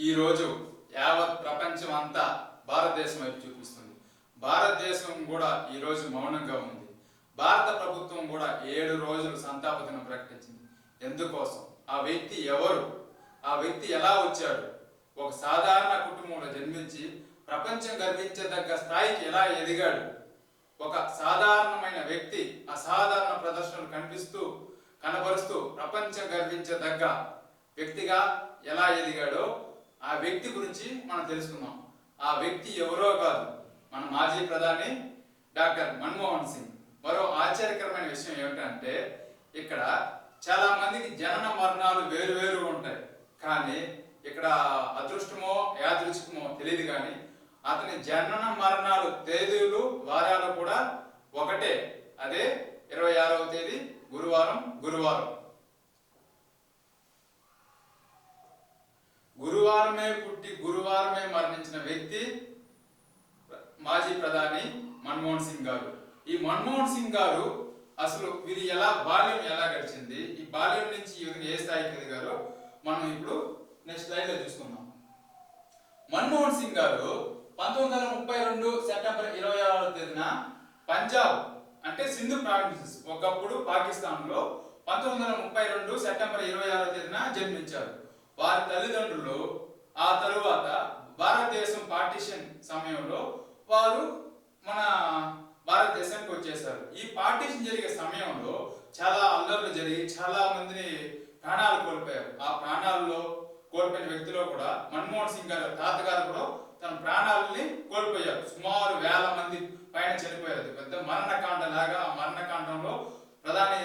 ఈరోజు యావత్ ప్రపంచం అంతా భారతదేశం వైపు చూపిస్తుంది. భారతదేశం కూడా ఈరోజు మౌనంగా ఉంది. భారత ప్రభుత్వం కూడా 7 రోజులు సంతాప దినం ప్రకటించింది. ఎందుకోసం? ఆ వ్యక్తి ఎవరు? ఆ వ్యక్తి ఎలా వచ్చాడు? ఒక సాధారణ కుటుంబంలో జన్మించి ప్రపంచం గర్వించదగ్గ స్థాయికి ఎలా ఎదిగాడు? ఒక సాధారణమైన వ్యక్తి అసాధారణ ప్రదర్శనలు కనబరుస్తూ ప్రపంచం గర్వించదగ్గ వ్యక్తిగా ఎలా ఎదిగాడో ఆ వ్యక్తి గురించి మనం తెలుసుకుందాం. ఆ వ్యక్తి ఎవరో కాదు, మన మాజీ ప్రధాని డాక్టర్ మన్మోహన్ సింగ్. మరో ఆశ్చర్యకరమైన విషయం ఏమిటంటే, ఇక్కడ చాలా మందికి జనన మరణాలు వేరు ఉంటాయి. కానీ ఇక్కడ అదృష్టమో యాదృచ్ఛికమో తెలియదు, కానీ అతని జనన మరణాలు తేదీలు వారాలు కూడా ఒకటే. అదే 26వ తేదీ గురువారం. గురువారమే పుట్టి గురువారమే మరణించిన వ్యక్తి మాజీ ప్రధాని మన్మోహన్ సింగ్ గారు. ఈ మన్మోహన్ సింగ్ గారు అసలు వీరి బాల్యం ఎలా గడిచింది, ఈ బాల్యం నుంచి ఏ స్థాయికి ఎదిగారో మనం ఇప్పుడు నెక్స్ట్ స్లైడ్ లో చూసుకుందాం. మన్మోహన్ సింగ్ గారు 1932 సెప్టెంబర్ 26వ తేదీన పంజాబ్ అంటే సింధు ప్రావిన్సెస్, ఒకప్పుడు పాకిస్తాన్ లో 1932 సెప్టెంబర్ 26వ తేదీన జన్మించారు. వారి తల్లిదండ్రులు ఆ తరువాత భారతదేశం పార్టీషన్ సమయంలో వారు మన భారతదేశానికి వచ్చేసారు. ఈ పార్టీషన్ జరిగే సమయంలో చాలా అల్లర్లు జరిగి చాలా మందిని ప్రాణాలు కోల్పోయారు. ఆ ప్రాణాలలో కోల్పోయిన వ్యక్తిలో కూడా మన్మోహన్ సింగ్ గారు తాతగారు కూడా తన ప్రాణాలని కోల్పోయారు. సుమారు 1000 మంది పైన చనిపోయారు. పెద్ద మరణకాండ లాగా. ఆ మరణకాండంలో ప్రధాని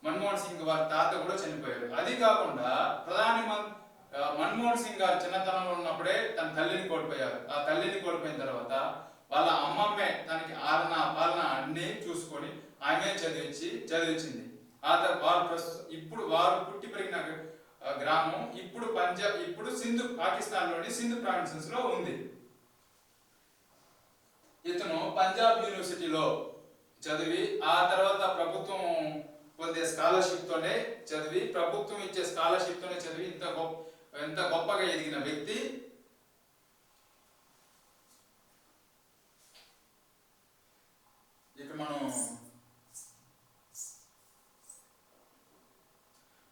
మన్మోహన్ సింగ్ వారి తాత కూడా చనిపోయారు. అది కాకుండా మన్మోహన్ సింగ్ గారు చిన్నతనంలో ఉన్నప్పుడే తన తల్లిని కోల్పోయారు. ఆ తల్లిని కోల్పోయిన తర్వాత వాళ్ళ అమ్మమ్మే తనకి ఆలన పాలన అన్ని చూసుకొని ఆమె చదివించింది. ఇప్పుడు వారు పుట్టి పెరిగిన గ్రామం ఇప్పుడు పాకిస్తాన్ లోని సింధు ప్రావిన్సెస్ లో ఉంది. ఇతను పంజాబ్ యూనివర్సిటీలో చదివి ఆ తర్వాత ప్రభుత్వం పొందే స్కాలర్షిప్ తోనే చదివి, ప్రభుత్వం ఇచ్చే స్కాలర్షిప్ తోనే చదివి ఎంత గొప్పగా ఎదిగిన వ్యక్తి. ఇక్కడ మనం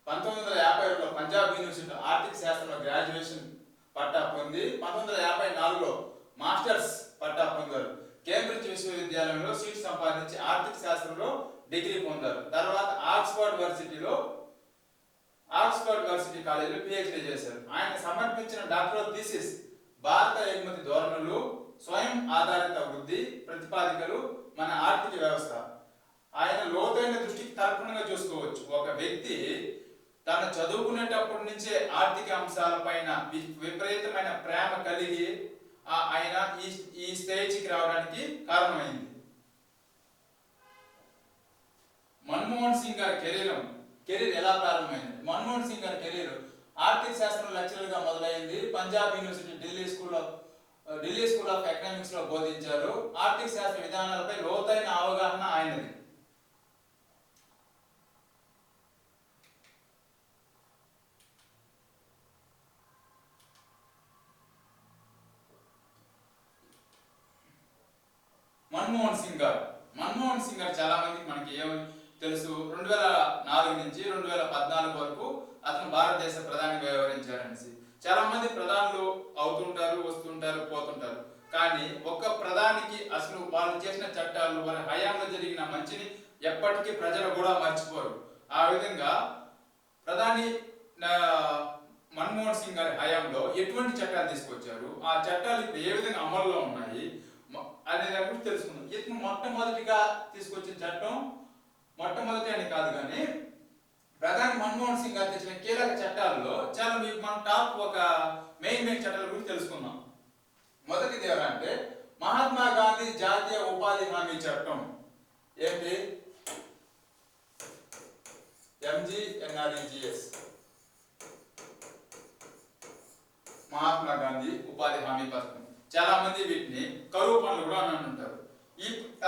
1950లో పంజాబ్ యూనివర్సిటీ ఆర్థిక శాస్త్రంలో గ్రాడ్యుయేషన్ పట్టా పొంది 1954లో మాస్టర్స్ పట్టా పొందారు. కేంబ్రిడ్జ్ విశ్వవిద్యాలయంలో సీట్ సంపాదించి ఆర్థిక శాస్త్రంలో డిగ్రీ పొందారు. తర్వాత ఆక్స్ఫర్డ్ యూనివర్సిటీ కాలేజీలో పిహెచ్డి చేశారు. ఆయన సమర్పించిన డాక్టరల్ థీసిస్ భారత ఎగుమతి ధోరణులు, స్వయం ఆధారిత వృద్ధి ప్రతిపాదికలు, మన ఆర్థిక వ్యవస్థ. ఆయన లోతైన దృష్టికి తర్పణంగా చూసుకోవచ్చు. ఒక వ్యక్తి తను చదువుకునేటప్పటి నుంచే ఆర్థిక అంశాలపైన విపరీతమైన ప్రేమ కలిగి ఆయన ఈ స్టేజ్కి రావడానికి కారణమైంది. మన్మోహన్ సింగ్ గారి కెరీర్ ఎలా ప్రారంభమైంది? మన్మోహన్ సింగ్ గారి కెరీర్ ఆర్థిక శాస్త్రం లెక్చరర్ గా మొదలైంది. Punjab university Delhi school of economics లో బోధించారు. ఆర్థిక శాస్త్ర విధానాలపై లోతైన అవగాహన ఆయనది. మన్మోహన్ సింగ్ గారు చాలా మందికి మనకి ఏమని తెలుసు, 2004 నుంచి 2014 వరకు అతను భారతదేశ ప్రధానిగా వ్యవహరించారనేసి. చాలా మంది ప్రధానులు అవుతుంటారు, వస్తుంటారు, పోతుంటారు. కానీ ఒక్క ప్రధానికి అసలు వాళ్ళు చేసిన చట్టాలు, వారి హయాంలో జరిగిన మంచిని ఎప్పటికీ ప్రజలు కూడా మర్చిపోరు. ఆ విధంగా ప్రధాని మన్మోహన్ సింగ్ గారి హయాంలో ఎటువంటి చట్టాలు తీసుకొచ్చారు, ఆ చట్టాలు ఇప్పుడు ఏ విధంగా అమల్లో ఉన్నాయి అనే దాని గురించి తెలుసుకుందాం. ఇతను మొట్టమొదటిగా తీసుకొచ్చిన చట్టం, మొట్టమొదటి అని కాదు కానీ ప్రధాని మన్మోహన్ సింగ్ గారు తెచ్చిన కీలక చట్టాల్లో చాలా మీకు మన టాప్ ఒక మెయిన్ చట్టాల గురించి తెలుసుకుందాం. మొదటిది ఏమంటే మహాత్మా గాంధీ జాతీయ ఉపాధి హామీ చట్టం. ఏంటి? MGNREGS, మహాత్మా గాంధీ ఉపాధి హామీ పథకం. చాలా మంది వీటిని కరువు పనులు కూడా అని అంటారు.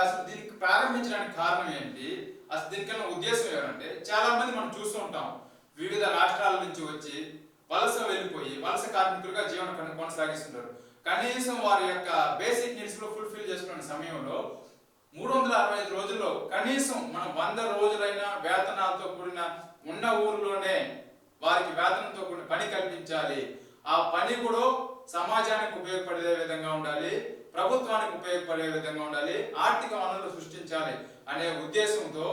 అసలు దీనికి ప్రారంభించడానికి కారణం ఏంటి, అసలు దీనికన్నా ఉద్దేశం ఏంటంటే, చాలా మంది మనం చూస్తూ ఉంటాం వివిధ రాష్ట్రాల నుంచి వచ్చి వలస వెళ్ళిపోయి వలస కార్మికులుగా జీవనం కొనసాగిస్తుంటారు. కనీసం వారి యొక్క బేసిక్ నీడ్స్ లో ఫుల్ఫిల్ చేసుకునే సమయంలో 365 రోజుల్లో కనీసం మనం 100 రోజులైనా వేతనాలతో కూడిన ఉన్న ఊర్లోనే వారికి వేతనంతో కూడిన పని కల్పించాలి. ఆ పని కూడా సమాజానికి ఉపయోగపడే విధంగా ఉండాలి, ప్రభుత్వానికి ఉపయోగపడే విధంగా ఉండాలి, ఆర్థిక వనరులు సృష్టించాలి అనే ఉద్దేశంతో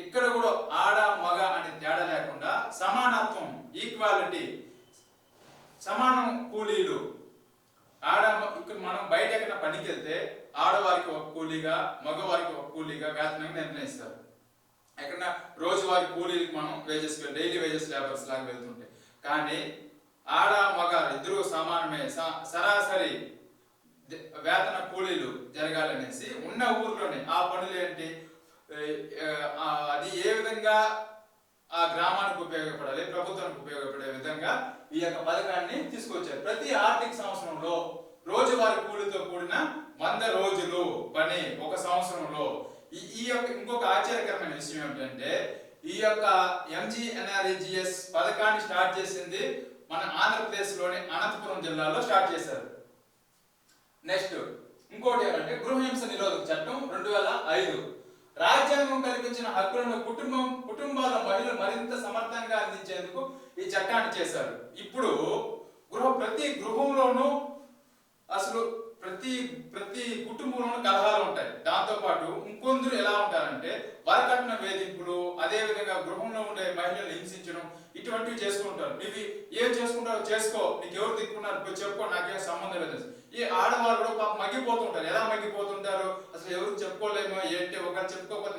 ఇక్కడ కూడా ఆడ మగ అనే తేడా లేకుండా సమానత్వం, ఈక్వాలిటీ, సమానం కూలీలు. ఇక్కడ మనం బయట ఎక్కడ పనికి వెళ్తే ఆడవారికి ఒక కూలీగా మగవారికి ఒక కూలీగా వేతనం నిర్ణయిస్తారు. ఎక్కడ రోజువారి కూలీలకు మనం వేజెస్ డైలీ వేజెస్ లేబర్స్ లాగా వెళ్తుంటే, కానీ ఆడ మగ ఇద్దరు సమానమే, సరాసరి వేతన కూలీలు జరగాలనేసి ఉన్న ఊర్లోనే ఆ పనులు ఏంటి, అది ఏ విధంగా ఆ గ్రామానికి ఉపయోగపడాలి, ప్రభుత్వానికి ఉపయోగపడే విధంగా ఈ యొక్క పథకాన్ని తీసుకొచ్చారు. ప్రతి ఆర్థిక సంవత్సరంలో రోజువారీ కూలీతో కూడిన 100 రోజులు పని ఒక సంవత్సరంలో. ఈ యొక్క ఇంకొక ఆశ్చర్యకరమైన విషయం ఏమిటంటే ఈ యొక్క MGNREGS పథకాన్ని స్టార్ట్ చేసింది మన ఆంధ్రప్రదేశ్ లోని అనంతపురం జిల్లాలో స్టార్ట్ చేశారు. నెక్స్ట్ ఇంకోటి ఏమంటే గృహహింస నిరోధక చట్టం 2005. రాజ్యాంగం కల్పించిన హక్కులను కుటుంబాల మహిళలు మరింత సమర్థంగా అందించేందుకు ఈ చట్టాన్ని చేశారు. ఇప్పుడు ప్రతి గృహంలోనూ అసలు ప్రతి కుటుంబంలోనూ కలహాలు ఉంటాయి. దాంతో పాటు ఇంకొందరు ఎలా ఉంటారంటే వరకట్న వేధింపులు, అదే విధంగా గృహంలో ఉండే మహిళలు హింసించడం, ఇటువంటివి చేసుకుంటారు. ఇవి ఏం చేసుకుంటారో చేసుకో, నీకు ఎవరు దిక్కున్నారు చెప్పుకో, నాకేం సంబంధం లేదు. ఈ ఆడవాళ్ళు కూడా పాపం మగ్గిపోతుంటారు. ఎలా మగ్గిపోతుంటారు, అసలు ఎవరు చెప్పుకోలేమో ఏంటి, ఒకరు చెప్పుకోకపోతే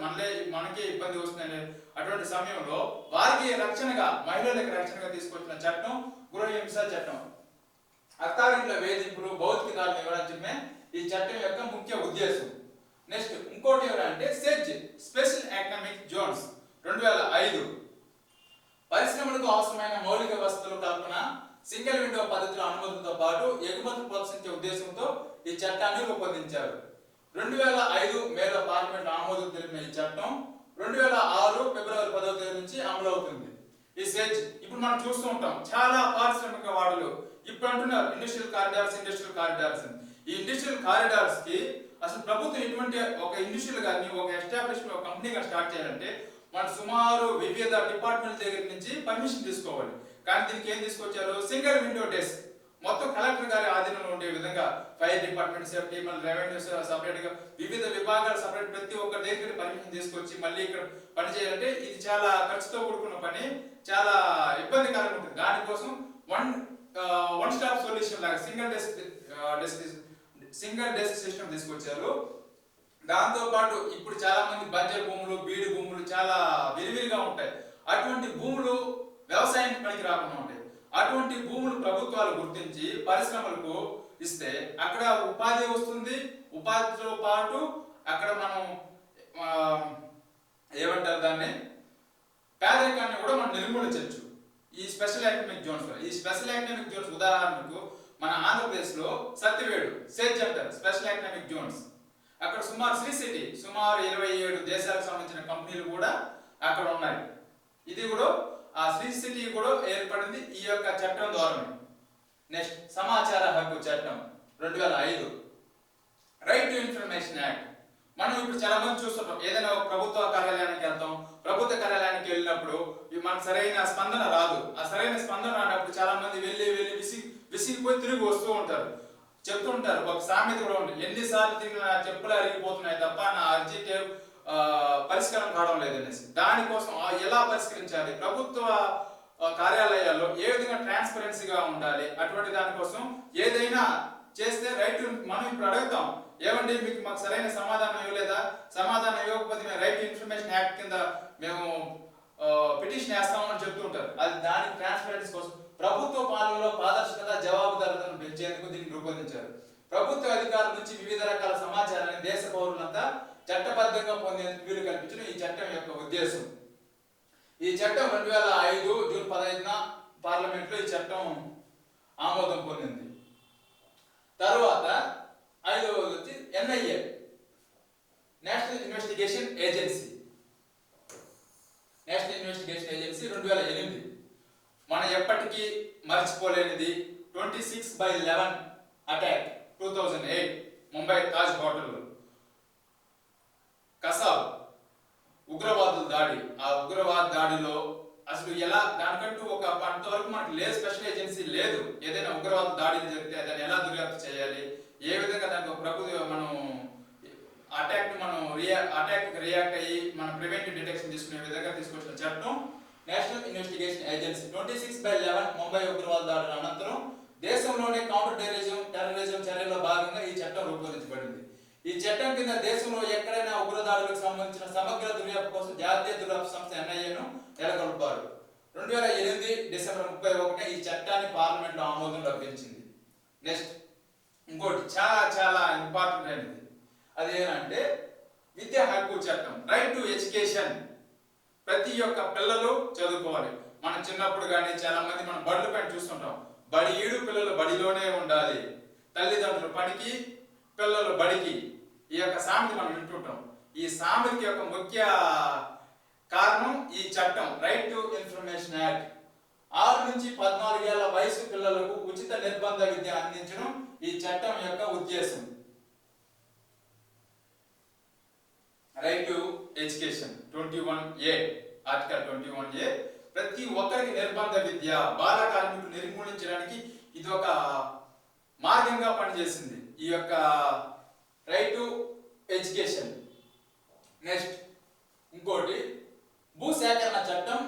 మనకే ఇబ్బంది వస్తుందని. అటువంటి సమయంలో వారికి రక్షణగా, మహిళలకు రక్షణగా తీసుకొచ్చిన చట్టం గృహహింస చట్టం. అత్తారింట్ల వేధింపులు, భౌతిక దాడులు నివారించడమే ఈ చట్టం యొక్క ముఖ్య ఉద్దేశం. నెక్స్ట్ ఇంకోటి ఎవరంటే సెజ్ స్పెషల్ ఎకనామిక్ జోన్స్ 2005. పరిశ్రమలకు అవసరమైన మౌలిక వసతులు కల్పన, సింగిల్ విండో పద్ధతిలో అనుమతులతో పాటు ఎగుమతులు ప్రోత్సహించే ఉద్దేశంతో ఈ చట్టాన్ని రూపొందించారు. 2005 మేలో పార్లమెంట్ ఆమోదం తెలిపిన ఈ చట్టం 2006 ఫిబ్రవరి 10వ తేదీ నుంచి అమలు అవుతుంది. ఈ సెజ్ ఇప్పుడు మనం చూస్తూ ఉంటాం, చాలా పారిశ్రామిక వాడలు ఇప్పుడు అంటున్నారు ఇండస్ట్రియల్ కారిడార్స్. ఈ ఇండస్ట్రియల్ కారిడార్స్ కి అసలు ప్రభుత్వం ఎటువంటి ఒక ఇండస్ట్రియల్ గాని ఒక ఎస్టాబ్లిష్మెంట్ ఒక కంపెనీగా స్టార్ట్ చేయాలంటే మన సుమారు వివిధ డిపార్ట్మెంట్ దగ్గర నుంచి పర్మిషన్ తీసుకోవాలి. కానీ దీనికి ఏం తీసుకొచ్చారు, సింగిల్ విండో డెస్క్. మొత్తం కలెక్టర్ గారి ఆధీనంలో ఉండే విధంగా ఫైర్ డిపార్ట్మెంట్, సేఫ్టీ, మళ్ళీ రెవెన్యూ సపరేట్ గా వివిధ విభాగాలు సపరేట్ ప్రతి ఒక్క దగ్గర పర్మిషన్ తీసుకొచ్చి మళ్ళీ ఇక్కడ పని చేయాలంటే ఇది చాలా ఖర్చుతో కూడుకున్న పని, చాలా ఇబ్బందికరంగా ఉంటుంది. దానికోసం వన్ స్టాప్ సొల్యూషన్ లాగా సింగిల్ డెస్క్ సిస్టమ్ తీసుకొచ్చారు. దాంతో పాటు ఇప్పుడు చాలా మంది బంజరు భూములు, బీడు భూములు చాలా విరివిరిగా ఉంటాయి. అటువంటి భూములు వ్యవసాయానికి పనికి రాకుండా ఉంటాయి. అటువంటి భూములు ప్రభుత్వాలు గుర్తించి పరిశ్రమలకు ఇస్తే అక్కడ ఉపాధి వస్తుంది. ఉపాధితో పాటు అక్కడ మనం ఏమంటారు దాన్ని, పేదరికాన్ని కూడా మనం నిర్మూలించవచ్చు ఈ స్పెషల్ ఎకనామిక్ జోన్స్. ఈ స్పెషల్ ఎకనామిక్ జోన్స్ ఉదాహరణకు మన ఆంధ్రప్రదేశ్ లో సత్యవేడు సెజ్ అంటారు స్పెషల్ ఎకనామిక్ జోన్స్. అక్కడ సుమారు శ్రీ సిటీ సుమారు 27 దేశాలకు సంబంధించిన కంపెనీలు కూడా అక్కడ ఉన్నాయి. ఇది కూడా ఆ శ్రీ సిటీ కూడా ఏర్పడింది ఈ యొక్క చట్టం ద్వారా. నెక్స్ట్ సమాచార హక్కు చట్టం 2005. Right to information act. మనం ఇప్పుడు చాలా మంది చూస్తుంటాం, ఏదైనా ఒక ప్రభుత్వ కార్యాలయానికి వెళ్తాం. ప్రభుత్వ కార్యాలయానికి వెళ్ళినప్పుడు మనకు సరైన స్పందన రాదు. ఆ సరైన స్పందన రానప్పుడు చాలా మంది వెళ్ళి విసిగిపోయి తిరిగి వస్తూ ఉంటారు. చెప్తుంటారు, ఒక సామెత కూడా ఉంటుంది, ఎన్నిసార్లు తిరిగిన చెప్పులు అరిగిపోతున్నాయి తప్ప నా అర్జీ పరిష్కారం కావడం లేదనేసి. దానికోసం ఎలా పరిష్కరించాలి, ప్రభుత్వ కార్యాలయాల్లో ఏ విధంగా ట్రాన్స్పరెన్సీగా ఉండాలి, అటువంటి దానికోసం ఏదైనా చేస్తే రైట్. మనం ఇప్పుడు అడుగుతాం, ఏమండి మీకు మాకు సరైన సమాధానం ఇవ్వలేదా, సమాధానం ఇవ్వకపోతే మేము రైట్ టు ఇన్ఫర్మేషన్ యాక్ట్ కింద మేము పిటిషన్ వేస్తామని చెప్తూ ఉంటారు. అది దానికి ట్రాన్స్పరెన్సీ కోసం ప్రభుత్వ పాలనలో పారదర్శకత, జవాబుదారీతను పెంచేందుకు దీన్ని రూపొందించారు. ప్రభుత్వ అధికారుల నుంచి వివిధ రకాల సమాచారాన్ని దేశ పౌరులంతా చట్టబద్ధంగా పొందేందుకు వీలు కల్పించడం ఈ చట్టం యొక్క ఉద్దేశం. ఈ చట్టం 2005 జూన్ 15న పార్లమెంట్ లో ఈ చట్టం ఆమోదం పొందింది. తరువాత 5వది వచ్చి NIA నేషనల్ ఇన్వెస్టిగేషన్ ఏజెన్సీ. 2008 మనం ఎప్పటికీ మర్చిపోలేనిది 26/11 అటాక్ 2008 ముంబై తాజ్ హోటల్లో కసాబ్ ఉగ్రవాదుల దాడి. ఆ ఉగ్రవాద దాడిలో అసలు ఎలా దానికంటూ ఒక అంతవరకు మనకు లేదు, స్పెషల్ ఏజెన్సీ లేదు. ఏదైనా ఉగ్రవాద దాడి జరిగితే దాన్ని ఎలా దర్యాప్తు చేయాలి, ఏ విధంగా దానికి మనం అటాక్ రియాక్ట్ అయ్యి మనం ప్రివెంటివ్ డిటెక్షన్ తీసుకునే విధంగా తీసుకొచ్చిన చట్టం నేషనల్ ఇన్వెస్టిగేషన్ ఏజెన్సీ. 26/11 ముంబై ఉగ్రవాద దాడుల అనంతరం దేశంలోనే కౌంటర్ టెర్రరిజం చర్యల్లో భాగంగా ఈ చట్టం రూపొందించబడింది. ఈ చట్టం కింద దేశంలో ఎక్కడైనా ఉగ్రదాడులకు సంబంధించిన సమగ్ర దర్యాప్తు కోసం జాతీయ దర్యాప్తు సంస్థ ఎన్ఐఏను నెలకొల్పారు. 2008 డిసెంబర్ 31 ఈ చట్టాన్ని పార్లమెంట్ లో ఆమోదం లభించింది. నెక్స్ట్ ఇంకోటి చాలా చాలా ఇంపార్టెంట్ అయినది, అదేంటంటే విద్యా హక్కు చట్టం, రైట్ టు ఎడ్యుకేషన్. ప్రతి ఒక్క పిల్లలు చదువుకోవాలి. మనం చిన్నప్పుడు కానీ చాలా మంది మనం బడుల పైన చూస్తుంటాం, బడి ఈడు పిల్లలు బడిలోనే ఉండాలి, తల్లిదండ్రులు పనికి పిల్లలు బడికి. ఈ యొక్క సామెత మనం వింటుంటాం. ఈ సామెతకి యొక్క ముఖ్య కారణం ఈ చట్టం రైట్ టు ఇన్ఫర్మేషన్ యాక్ట్. 6 నుంచి 14 ఏళ్ల వయసు పిల్లలకు ఉచిత నిర్బంధ విద్య అందించడం ఈ చట్టం యొక్క ఉద్దేశం. Right to education 21A, article 21A ప్రతి ఒక్కరికి నిర్బంధ విద్య, బాల కార్మికులు నిర్మూలించడానికి ఇది ఒక మార్గంగా పనిచేసింది ఈ యొక్క రైట్ టు ఎడ్యుకేషన్. నెక్స్ట్ ఇంకోటి భూసేకరణ చట్టం